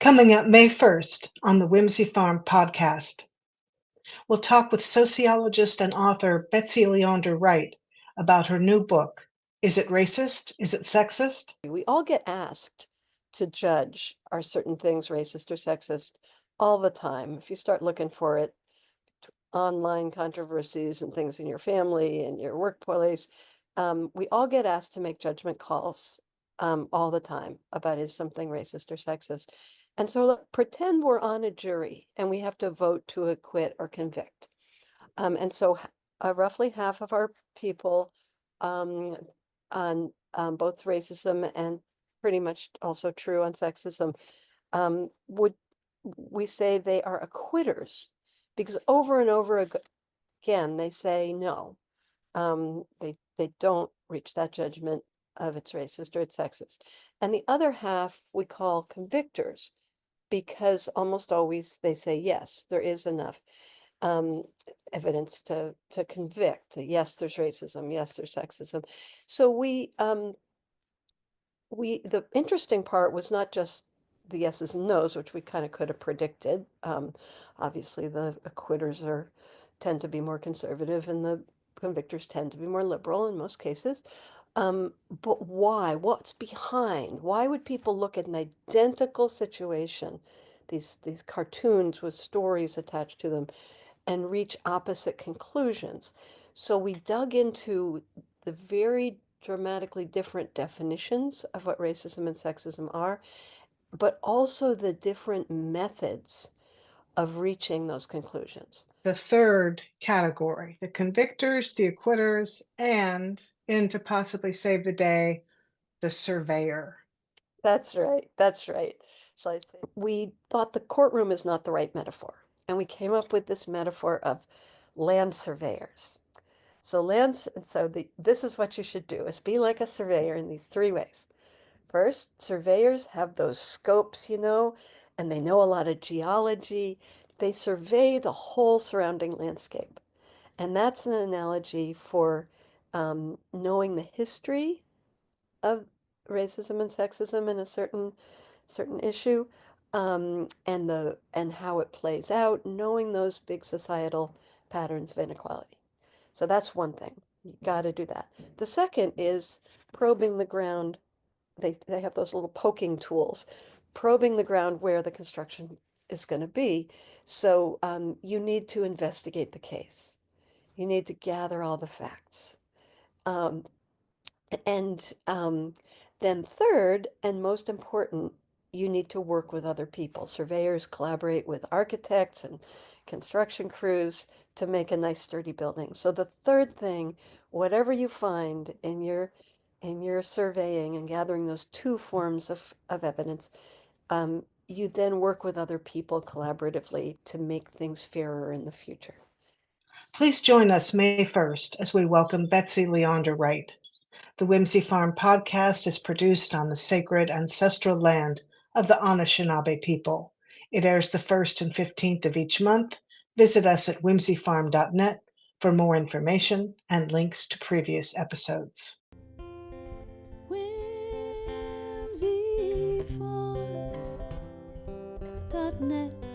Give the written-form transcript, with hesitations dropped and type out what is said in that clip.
Coming up May 1st on the Whimsy Farm podcast, we'll talk with sociologist and author Betsy Leondar-Wright about her new book, Is It Racist? Is It Sexist? We all get asked to judge are certain things racist or sexist all the time. If you start looking for it, online controversies and things in your family and your workplace, we all get asked to make judgment calls all the time about is something racist or sexist. And so pretend we're on a jury and we have to vote to acquit or convict. And so roughly half of our people on both racism and pretty much also true on sexism would we say they are acquitters because over and over again they say no. They don't reach that judgment of it's racist or it's sexist. And the other half we call convictors because almost always they say yes, there is enough evidence to convict that yes, there's racism, yes, there's sexism. So the interesting part was not just the yeses and nos, which we kind of could have predicted. Obviously, the acquitters tend to be more conservative, and the convictors tend to be more liberal in most cases. But why? What's behind? Why would people look at an identical situation, these cartoons with stories attached to them, and reach opposite conclusions? So we dug into the very dramatically different definitions of what racism and sexism are, but also the different methods of reaching those conclusions. The third category, the convictors, the acquitters, and, in to possibly save the day, the surveyor. That's right. That's right. So I say we thought the courtroom is not the right metaphor, and we came up with this metaphor of land surveyors. So this is what you should do is be like a surveyor in these three ways. First, surveyors have those scopes, and they know a lot of geology. They survey the whole surrounding landscape. And that's an analogy for knowing the history of racism and sexism in a certain issue, and how it plays out, knowing those big societal patterns of inequality. So that's one thing. You got to do that. The second is probing the ground. They have those little poking tools, probing the ground where the construction is going to be. So you need to investigate the case. You need to gather all the facts. Um, and then third, and most important, you need to work with other people. Surveyors collaborate with architects and construction crews to make a nice sturdy building. So the third thing, whatever you find in your surveying and gathering those two forms of evidence, you then work with other people collaboratively to make things fairer in the future. Please join us May 1st as we welcome Betsy Leondar-Wright. The Whimsy Farm podcast is produced on the sacred ancestral land of the Anishinaabe people. It airs the 1st and 15th of each month. Visit us at whimsyfarm.net for more information and links to previous episodes. whimsyfarms.net